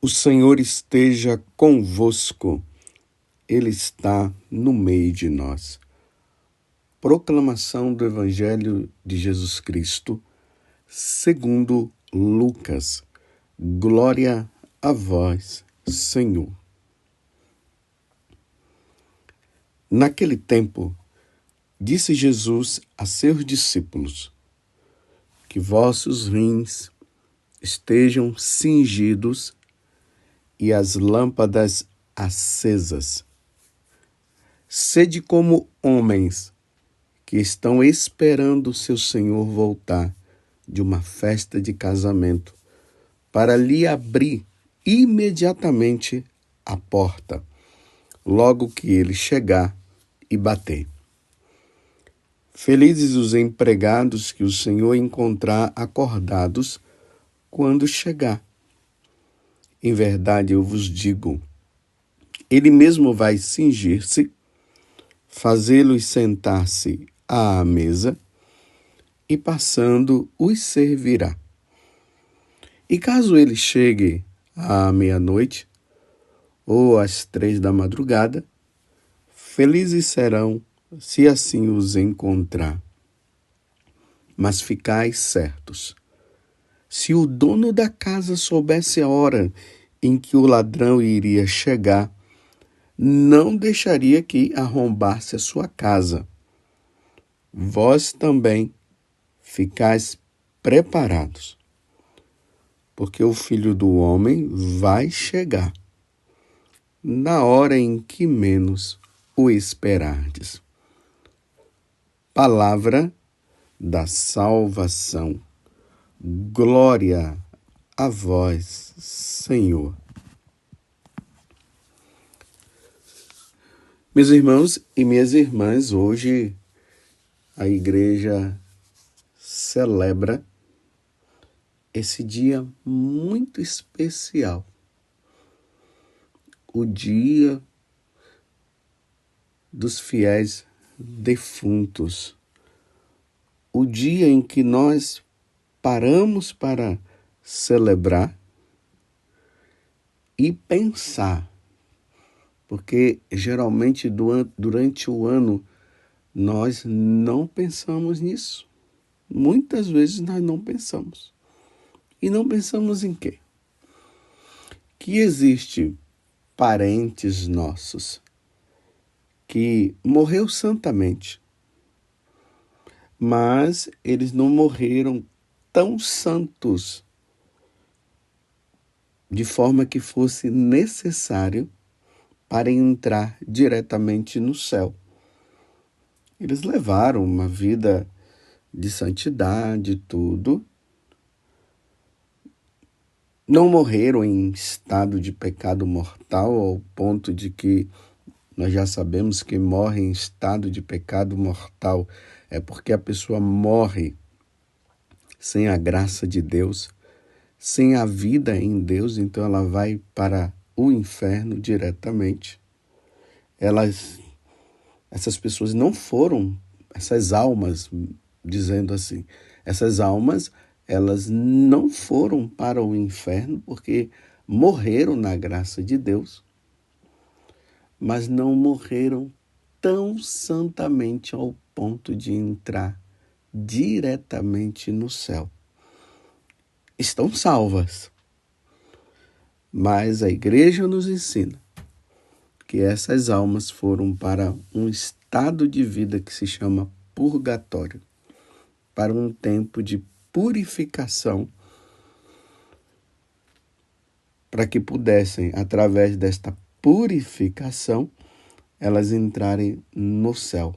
O Senhor esteja convosco, Ele está no meio de nós. Proclamação do Evangelho de Jesus Cristo, segundo Lucas. Glória a vós, Senhor. Naquele tempo, disse Jesus a seus discípulos: que vossos rins estejam cingidos e as lâmpadas acesas. Sede como homens que estão esperando seu Senhor voltar de uma festa de casamento, para lhe abrir imediatamente a porta, logo que ele chegar e bater. Felizes os empregados que o Senhor encontrar acordados quando chegar. Em verdade, eu vos digo, ele mesmo vai cingir-se, fazê-los sentar-se à mesa e, passando, os servirá. E caso ele chegue à meia-noite ou às 3 da madrugada, felizes serão se assim os encontrar. Mas ficais certos, se o dono da casa soubesse a hora em que o ladrão iria chegar, não deixaria que arrombasse a sua casa. Vós também ficais preparados, porque o Filho do Homem vai chegar na hora em que menos o esperardes. Palavra da salvação. Glória a vós, Senhor. Meus irmãos e minhas irmãs, hoje a igreja celebra esse dia muito especial. O dia dos fiéis defuntos. O dia em que nós paramos para celebrar e pensar, porque geralmente durante o ano nós não pensamos nisso. Muitas vezes nós não pensamos. E não pensamos em quê? Que existe parentes nossos que morreu santamente, mas eles não morreram tão santos, de forma que fosse necessário para entrar diretamente no céu. Eles levaram uma vida de santidade, tudo. Não morreram em estado de pecado mortal, ao ponto de que nós já sabemos que morre em estado de pecado mortal é porque a pessoa morre sem a graça de Deus, sem a vida em Deus, então ela vai para o inferno diretamente. Essas pessoas não foram, essas almas, dizendo assim, essas almas, elas não foram para o inferno porque morreram na graça de Deus, mas não morreram tão santamente ao ponto de entrar diretamente no céu. Estão salvas, mas a igreja nos ensina que essas almas foram para um estado de vida que se chama purgatório, para um tempo de purificação, para que pudessem, através desta purificação, elas entrarem no céu.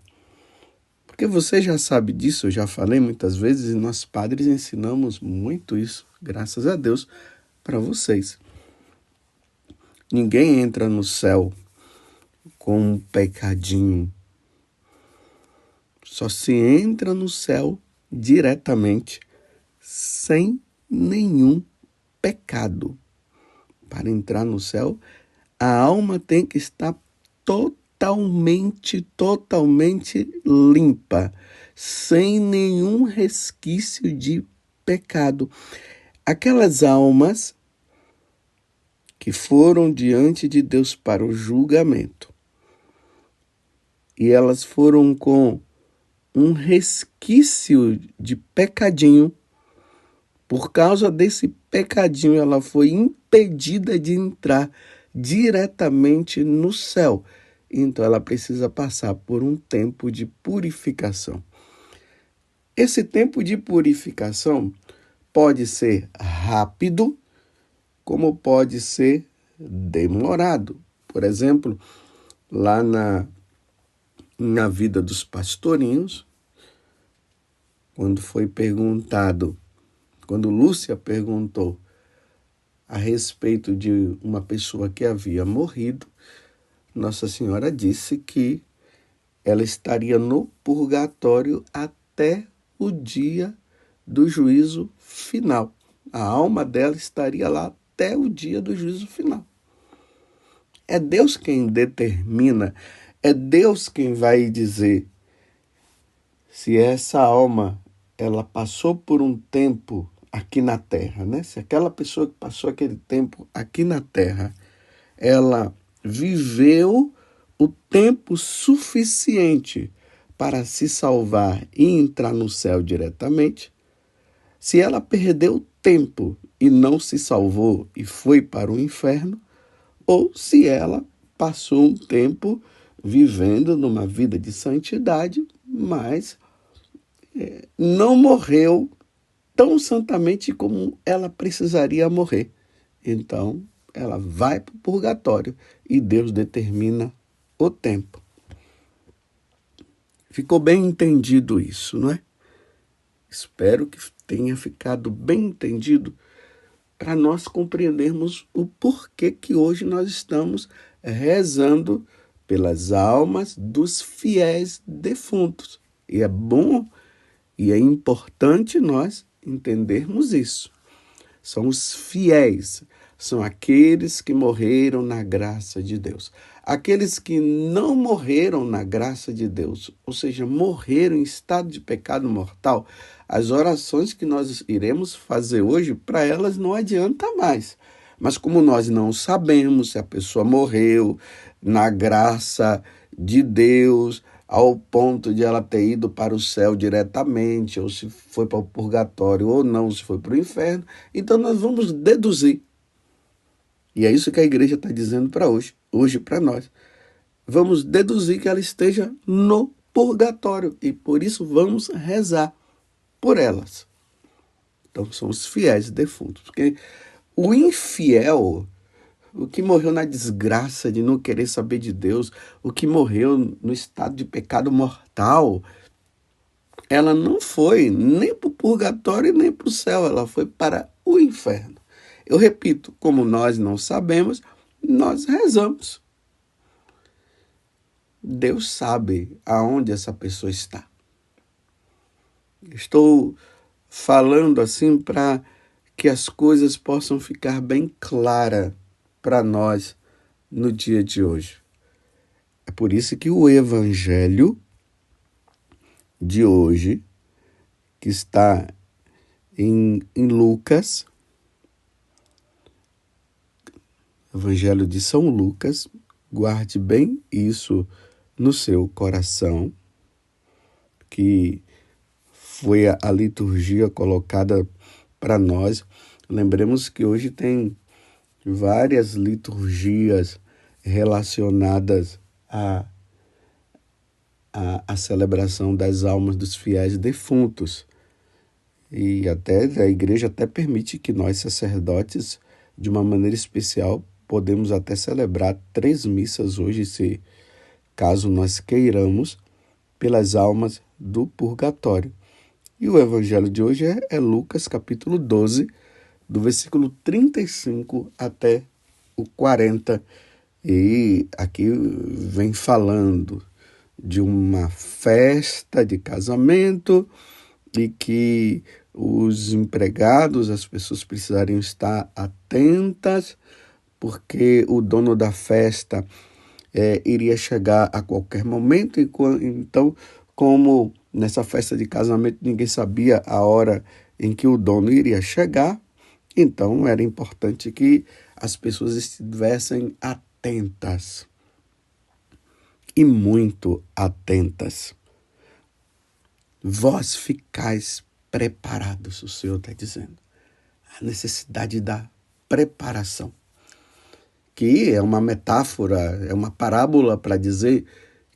Porque você já sabe disso, eu já falei muitas vezes, e nós padres ensinamos muito isso, graças a Deus, para vocês. Ninguém entra no céu com um pecadinho. Só se entra no céu diretamente, sem nenhum pecado. Para entrar no céu, a alma tem que estar totalmente limpa, sem nenhum resquício de pecado. Aquelas almas que foram diante de Deus para o julgamento. E elas foram com um resquício de pecadinho. Por causa desse pecadinho, ela foi impedida de entrar diretamente no céu. Então, ela precisa passar por um tempo de purificação. Esse tempo de purificação pode ser rápido, como pode ser demorado. Por exemplo, lá na vida dos pastorinhos, quando Lúcia perguntou a respeito de uma pessoa que havia morrido, Nossa Senhora disse que ela estaria no purgatório até o dia do juízo final. A alma dela estaria lá até o dia do juízo final. É Deus quem determina, é Deus quem vai dizer se essa alma ela passou por um tempo aqui na Terra, né? Se aquela pessoa que passou aquele tempo aqui na Terra, ela viveu o tempo suficiente para se salvar e entrar no céu diretamente. Se ela perdeu tempo e não se salvou e foi para o inferno, ou se ela passou um tempo vivendo numa vida de santidade, mas não morreu tão santamente como ela precisaria morrer. Então, ela vai para o purgatório e Deus determina o tempo. Ficou bem entendido isso, não é? Espero que tenha ficado bem entendido para nós compreendermos o porquê que hoje nós estamos rezando pelas almas dos fiéis defuntos. E é bom e é importante nós entendermos isso. São os fiéis, são aqueles que morreram na graça de Deus. Aqueles que não morreram na graça de Deus, ou seja, morreram em estado de pecado mortal, as orações que nós iremos fazer hoje, para elas não adianta mais. Mas como nós não sabemos se a pessoa morreu na graça de Deus, ao ponto de ela ter ido para o céu diretamente, ou se foi para o purgatório ou não, se foi para o inferno, então nós vamos deduzir. E é isso que a igreja está dizendo para hoje para nós. Vamos deduzir que ela esteja no purgatório e por isso vamos rezar por elas. Então são os fiéis defuntos. Porque o infiel, o que morreu na desgraça de não querer saber de Deus, o que morreu no estado de pecado mortal, ela não foi nem para o purgatório nem para o céu, ela foi para o inferno. Eu repito, como nós não sabemos, nós rezamos. Deus sabe aonde essa pessoa está. Estou falando assim para que as coisas possam ficar bem claras para nós no dia de hoje. É por isso que o evangelho de hoje, que está em Lucas, Evangelho de São Lucas, guarde bem isso no seu coração, que foi a liturgia colocada para nós. Lembremos que hoje tem várias liturgias relacionadas à celebração das almas dos fiéis defuntos. E até a igreja até permite que nós, sacerdotes, de uma maneira especial, podemos até celebrar 3 missas hoje, caso nós queiramos, pelas almas do purgatório. E o evangelho de hoje é Lucas capítulo 12, do versículo 35 até o 40. E aqui vem falando de uma festa de casamento e que os empregados, as pessoas precisariam estar atentas, porque o dono da festa iria chegar a qualquer momento. Então, como nessa festa de casamento ninguém sabia a hora em que o dono iria chegar, Então era importante que as pessoas estivessem atentas, e muito atentas. Vós ficais preparados, o Senhor está dizendo. A necessidade da preparação, que é uma metáfora, é uma parábola para dizer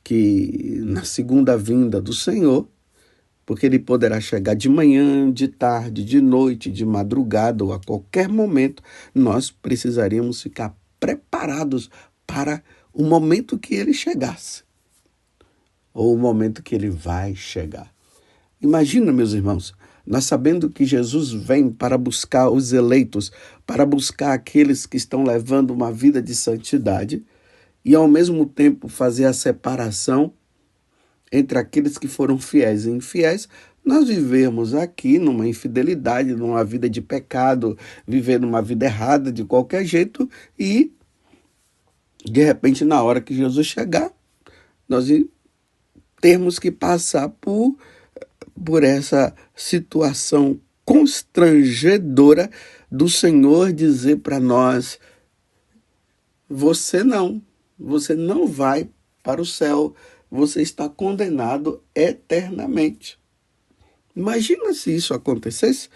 que na segunda vinda do Senhor, porque ele poderá chegar de manhã, de tarde, de noite, de madrugada ou a qualquer momento, nós precisaríamos ficar preparados para o momento que ele chegasse, ou o momento que ele vai chegar. Imagina, meus irmãos, nós sabendo que Jesus vem para buscar os eleitos, para buscar aqueles que estão levando uma vida de santidade e, ao mesmo tempo, fazer a separação entre aqueles que foram fiéis e infiéis. Nós vivemos aqui numa infidelidade, numa vida de pecado, vivendo uma vida errada de qualquer jeito e, de repente, na hora que Jesus chegar, nós temos que passar por essa situação constrangedora do Senhor dizer para nós: você não vai para o céu, você está condenado eternamente. Imagina se isso acontecesse.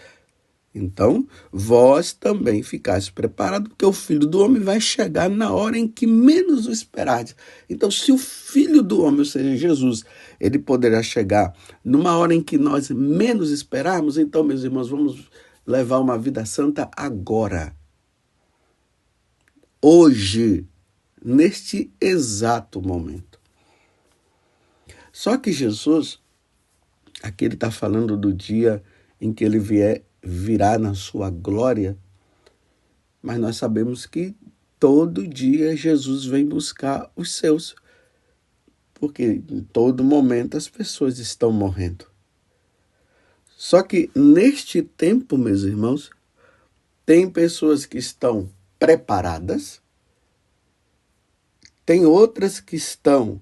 Então, vós também ficais preparados, porque o Filho do Homem vai chegar na hora em que menos o esperardes. Então, se o Filho do Homem, ou seja, Jesus, ele poderá chegar numa hora em que nós menos esperarmos, então, meus irmãos, vamos levar uma vida santa agora. Hoje, neste exato momento. Só que Jesus, aqui ele está falando do dia em que ele virá na sua glória, mas nós sabemos que todo dia Jesus vem buscar os seus, porque em todo momento as pessoas estão morrendo. Só que neste tempo, meus irmãos, tem pessoas que estão preparadas, tem outras que estão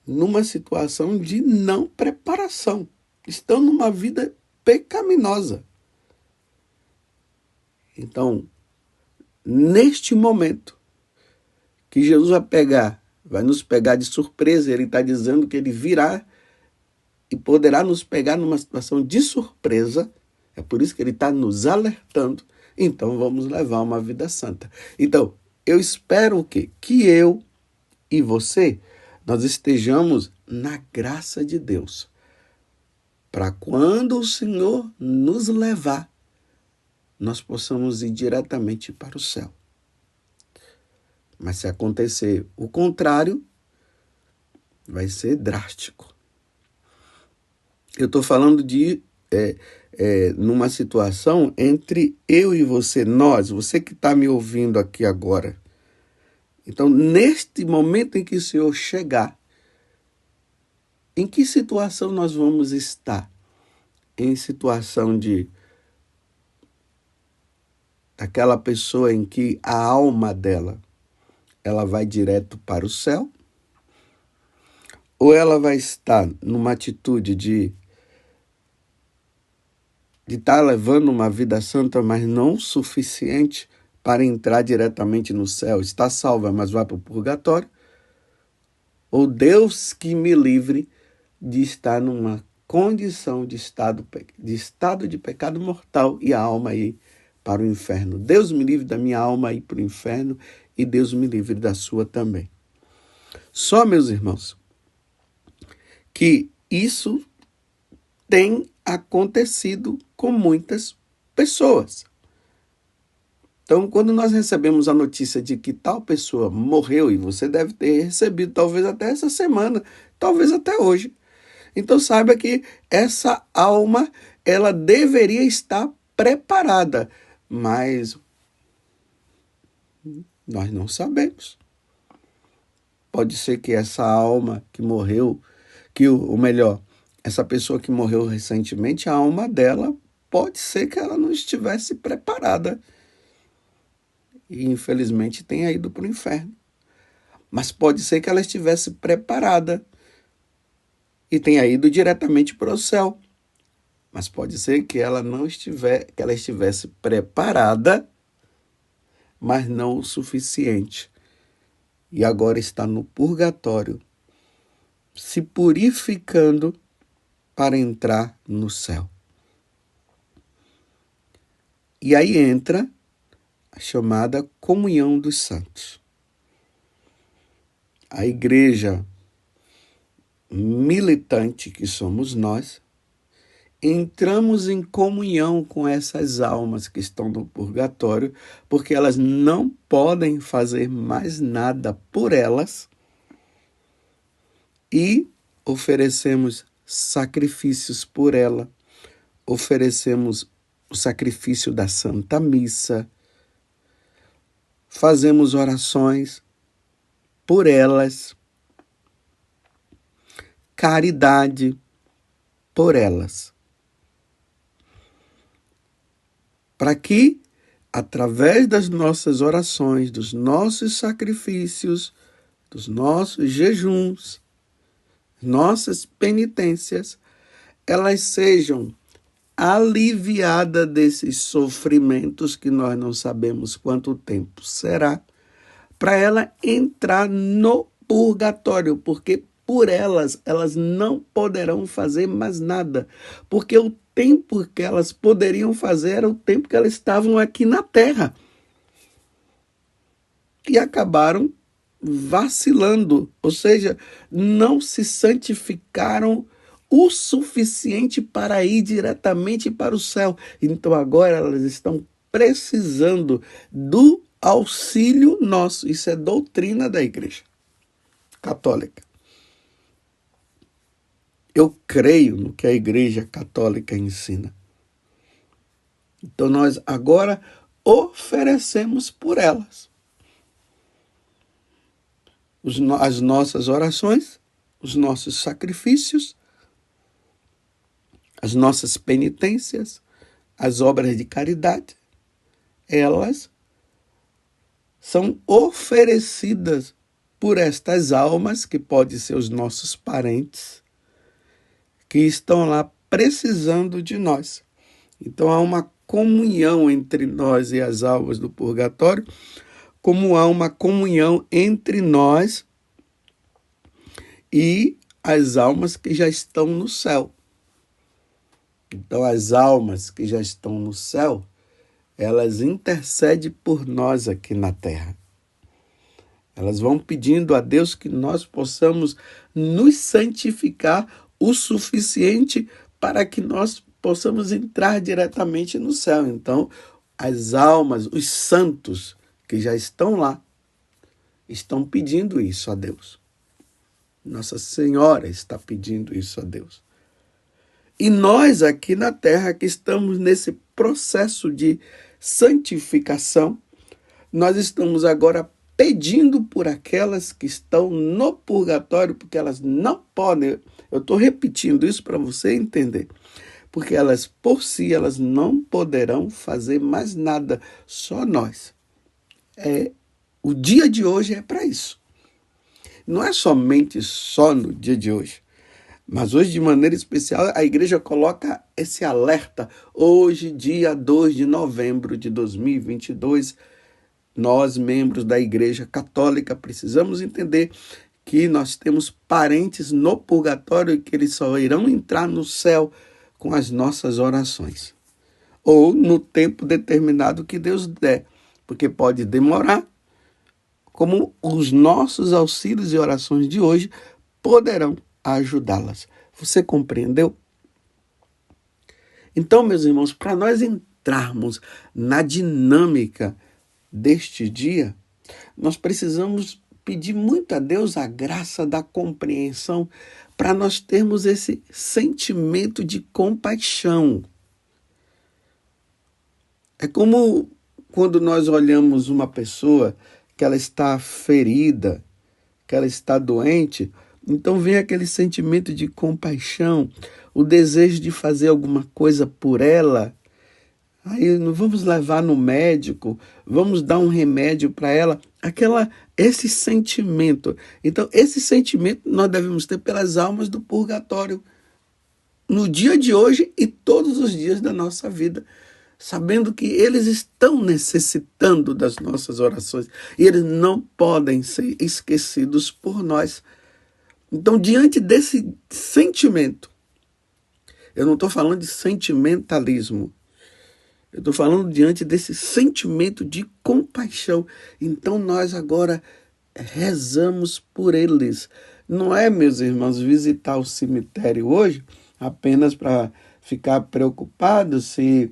numa situação de não preparação, estão numa vida pecaminosa. Então, neste momento que Jesus vai nos pegar de surpresa, ele está dizendo que ele virá e poderá nos pegar numa situação de surpresa, é por isso que ele está nos alertando, então vamos levar uma vida santa. Então, eu espero o quê? Que eu e você, nós estejamos na graça de Deus, para quando o Senhor nos levar, nós possamos ir diretamente para o céu. Mas se acontecer o contrário, vai ser drástico. Eu estou falando de numa situação entre eu e você, você que está me ouvindo aqui agora. Então, neste momento em que o Senhor chegar, em que situação nós vamos estar? Em situação daquela pessoa em que a alma dela, ela vai direto para o céu? Ou ela vai estar numa atitude de estar levando uma vida santa, mas não suficiente para entrar diretamente no céu? Está salva, mas vai para o purgatório? Ou Deus que me livre de estar numa condição de estado de pecado mortal e a alma ir para o inferno. Deus me livre da minha alma ir para o inferno e Deus me livre da sua também. Só, meus irmãos, que isso tem acontecido com muitas pessoas. Então, quando nós recebemos a notícia de que tal pessoa morreu, e você deve ter recebido talvez até essa semana, talvez até hoje, então saiba que essa alma, ela deveria estar preparada, mas nós não sabemos. Pode ser que essa alma que morreu, essa pessoa que morreu recentemente, a alma dela, pode ser que ela não estivesse preparada. E infelizmente tenha ido para o inferno. Mas pode ser que ela estivesse preparada e tenha ido diretamente para o céu. Mas pode ser que ela que ela estivesse preparada, mas não o suficiente. E agora está no purgatório, se purificando para entrar no céu. E aí entra a chamada comunhão dos santos. A igreja militante que somos nós, entramos em comunhão com essas almas que estão no purgatório, porque elas não podem fazer mais nada por elas, e oferecemos sacrifícios por ela, oferecemos o sacrifício da Santa Missa, fazemos orações por elas, caridade por elas, para que, através das nossas orações, dos nossos sacrifícios, dos nossos jejuns, nossas penitências, elas sejam aliviadas desses sofrimentos que nós não sabemos quanto tempo será, para ela entrar no purgatório, porque por elas não poderão fazer mais nada, porque o tempo que elas poderiam fazer era o tempo que elas estavam aqui na Terra. E acabaram vacilando, ou seja, não se santificaram o suficiente para ir diretamente para o céu. Então agora elas estão precisando do auxílio nosso. Isso é doutrina da Igreja Católica. Eu creio no que a Igreja Católica ensina. Então nós agora oferecemos por elas as nossas orações, os nossos sacrifícios, as nossas penitências, as obras de caridade. Elas são oferecidas por estas almas, que podem ser os nossos parentes, que estão lá precisando de nós. Então há uma comunhão entre nós e as almas do purgatório, como há uma comunhão entre nós e as almas que já estão no céu. Então as almas que já estão no céu, elas intercedem por nós aqui na terra. Elas vão pedindo a Deus que nós possamos nos santificar o suficiente para que nós possamos entrar diretamente no céu. Então, as almas, os santos que já estão lá, estão pedindo isso a Deus. Nossa Senhora está pedindo isso a Deus. E nós aqui na terra, que estamos nesse processo de santificação, nós estamos agora pedindo por aquelas que estão no purgatório, porque elas não podem. Eu estou repetindo isso para você entender. Porque elas, por si, elas não poderão fazer mais nada, só nós. O dia de hoje é para isso. Não é somente só no dia de hoje, mas hoje, de maneira especial, a igreja coloca esse alerta. Hoje, dia 2 de novembro de 2022, nós, membros da Igreja Católica, precisamos entender que nós temos parentes no purgatório e que eles só irão entrar no céu com as nossas orações, ou no tempo determinado que Deus der, porque pode demorar, como os nossos auxílios e orações de hoje poderão ajudá-las. Você compreendeu? Então, meus irmãos, para nós entrarmos na dinâmica deste dia, nós precisamos pedir muito a Deus a graça da compreensão para nós termos esse sentimento de compaixão. É como quando nós olhamos uma pessoa que ela está ferida, que ela está doente, então vem aquele sentimento de compaixão, o desejo de fazer alguma coisa por ela. Aí vamos levar no médico, vamos dar um remédio para ela, esse sentimento. Então, esse sentimento nós devemos ter pelas almas do purgatório. no dia de hoje e todos os dias da nossa vida, sabendo que eles estão necessitando das nossas orações e eles não podem ser esquecidos por nós. Então, diante desse sentimento, eu não estou falando de sentimentalismo, eu estou falando diante desse sentimento de compaixão. Então, nós agora rezamos por eles. Não é, meus irmãos, visitar o cemitério hoje apenas para ficar preocupado se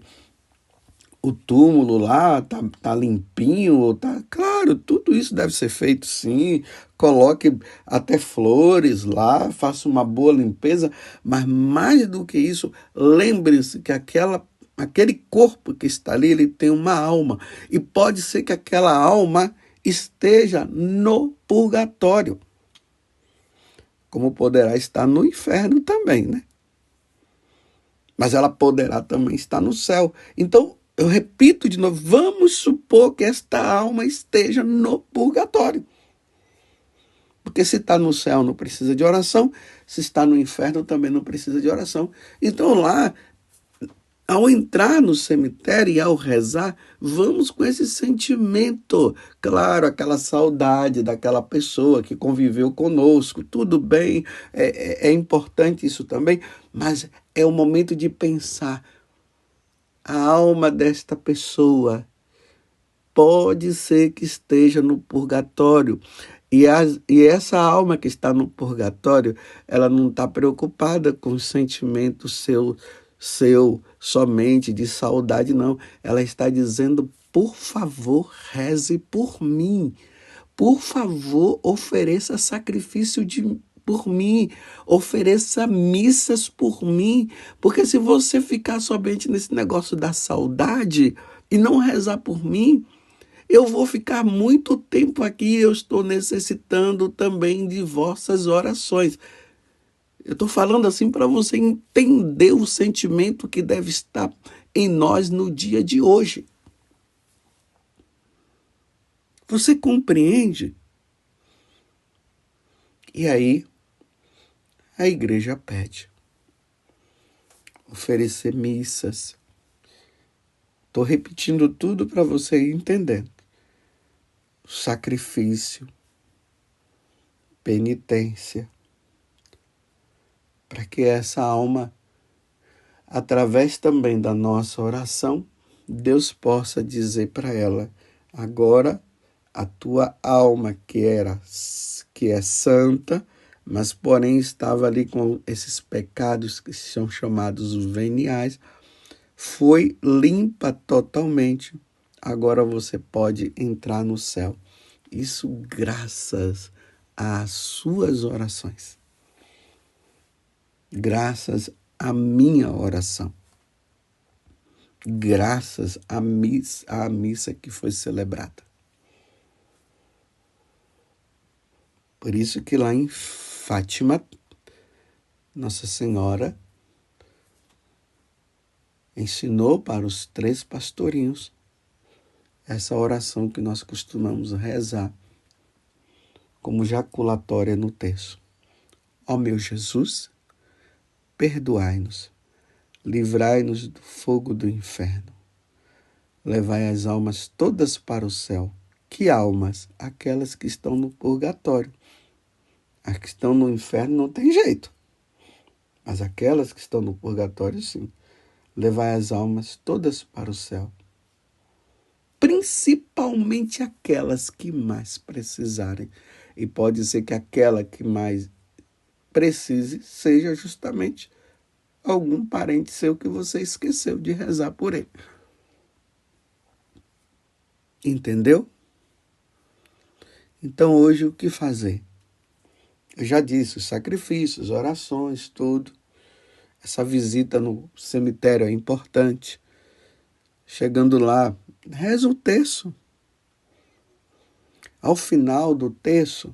o túmulo lá tá limpinho, ou tá. Claro, tudo isso deve ser feito sim. Coloque até flores lá, faça uma boa limpeza, mas mais do que isso, lembre-se que aquele corpo que está ali, ele tem uma alma. E pode ser que aquela alma esteja no purgatório, como poderá estar no inferno também, né? Mas ela poderá também estar no céu. Então, eu repito de novo, vamos supor que esta alma esteja no purgatório. Porque se está no céu não precisa de oração, se está no inferno também não precisa de oração. Então lá, ao entrar no cemitério e ao rezar, vamos com esse sentimento. Claro, aquela saudade daquela pessoa que conviveu conosco, tudo bem, é importante isso também, mas é o momento de pensar. A alma desta pessoa pode ser que esteja no purgatório. E essa alma que está no purgatório, ela não está preocupada com o sentimento seu somente de saudade, não. Ela está dizendo, por favor, reze por mim. Por favor, ofereça sacrifício por mim, ofereça missas por mim, porque se você ficar somente nesse negócio da saudade e não rezar por mim, eu vou ficar muito tempo aqui, eu estou necessitando também de vossas orações. Eu estou falando assim para você entender o sentimento que deve estar em nós no dia de hoje. Você compreende? E aí, a igreja pede oferecer missas. Estou repetindo tudo para você ir entendendo. Sacrifício, penitência, para que essa alma, através também da nossa oração, Deus possa dizer para ela, agora a tua alma que é santa, mas porém estava ali com esses pecados que são chamados veniais, foi limpa totalmente. Agora você pode entrar no céu. Isso graças às suas orações. Graças à minha oração. Graças à missa que foi celebrada. Por isso que lá em Fátima, Nossa Senhora ensinou para os 3 pastorinhos essa oração que nós costumamos rezar como jaculatória no terço. Ó meu Jesus, perdoai-nos, livrai-nos do fogo do inferno, levai as almas todas para o céu. Que almas? Aquelas que estão no purgatório. As que estão no inferno não tem jeito, mas aquelas que estão no purgatório, sim. Levai as almas todas para o céu. Principalmente aquelas que mais precisarem. E pode ser que aquela que mais precise seja justamente algum parente seu que você esqueceu de rezar por ele. Entendeu? Então hoje o que fazer? Eu já disse, os sacrifícios, orações, tudo. Essa visita no cemitério é importante. Chegando lá, reza o terço. Ao final do terço,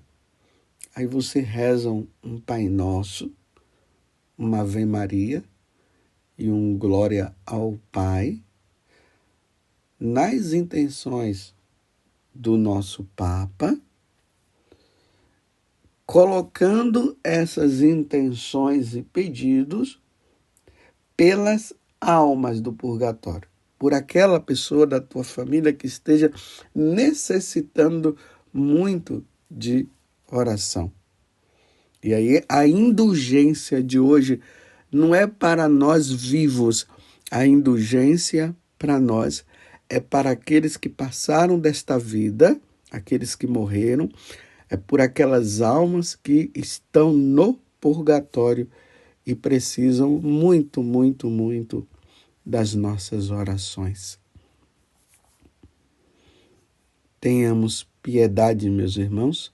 aí você reza um Pai Nosso, uma Ave Maria e um Glória ao Pai, nas intenções do nosso Papa, colocando essas intenções e pedidos pelas almas do purgatório, por aquela pessoa da tua família que esteja necessitando muito de oração. E aí a indulgência de hoje não é para nós vivos, a indulgência para nós é para aqueles que passaram desta vida, aqueles que morreram, é por aquelas almas que estão no purgatório e precisam muito, muito, muito das nossas orações. Tenhamos piedade, meus irmãos,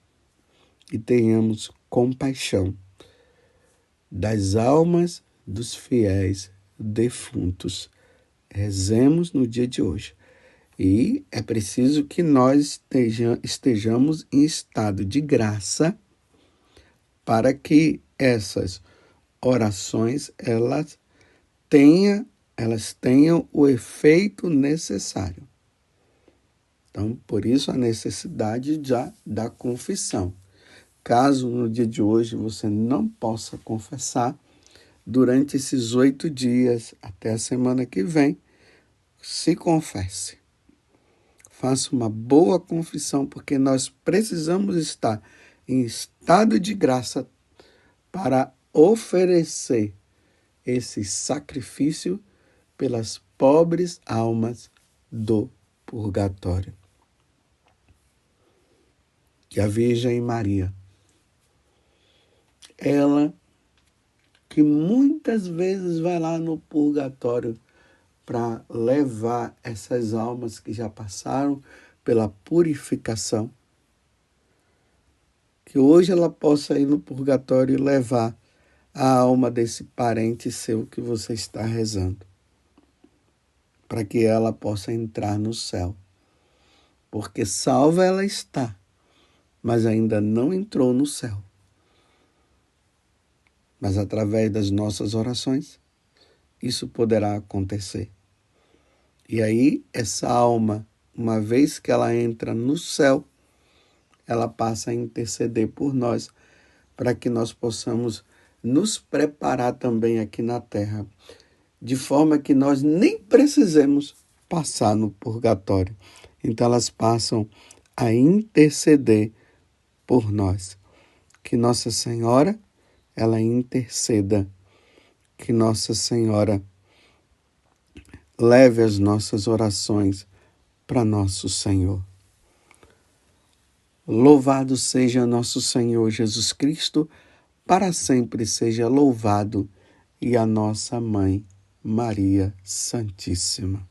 e tenhamos compaixão das almas dos fiéis defuntos. Rezemos no dia de hoje. E é preciso que nós estejamos em estado de graça para que essas orações elas tenham o efeito necessário. Então, por isso a necessidade da confissão. Caso no dia de hoje você não possa confessar, durante esses 8 dias, até a semana que vem, se confesse. Faça uma boa confissão, porque nós precisamos estar em estado de graça para oferecer esse sacrifício pelas pobres almas do purgatório. Que a Virgem Maria, ela que muitas vezes vai lá no purgatório para levar essas almas que já passaram pela purificação, que hoje ela possa ir no purgatório e levar a alma desse parente seu que você está rezando, para que ela possa entrar no céu. Porque salva ela está, mas ainda não entrou no céu. Mas através das nossas orações, isso poderá acontecer. E aí, essa alma, uma vez que ela entra no céu, ela passa a interceder por nós, para que nós possamos nos preparar também aqui na terra, de forma que nós nem precisemos passar no purgatório. Então, elas passam a interceder por nós. Que Nossa Senhora, ela interceda. Que Nossa Senhora leve as nossas orações para nosso Senhor. Louvado seja nosso Senhor Jesus Cristo, para sempre seja louvado, e a nossa Mãe, Maria Santíssima.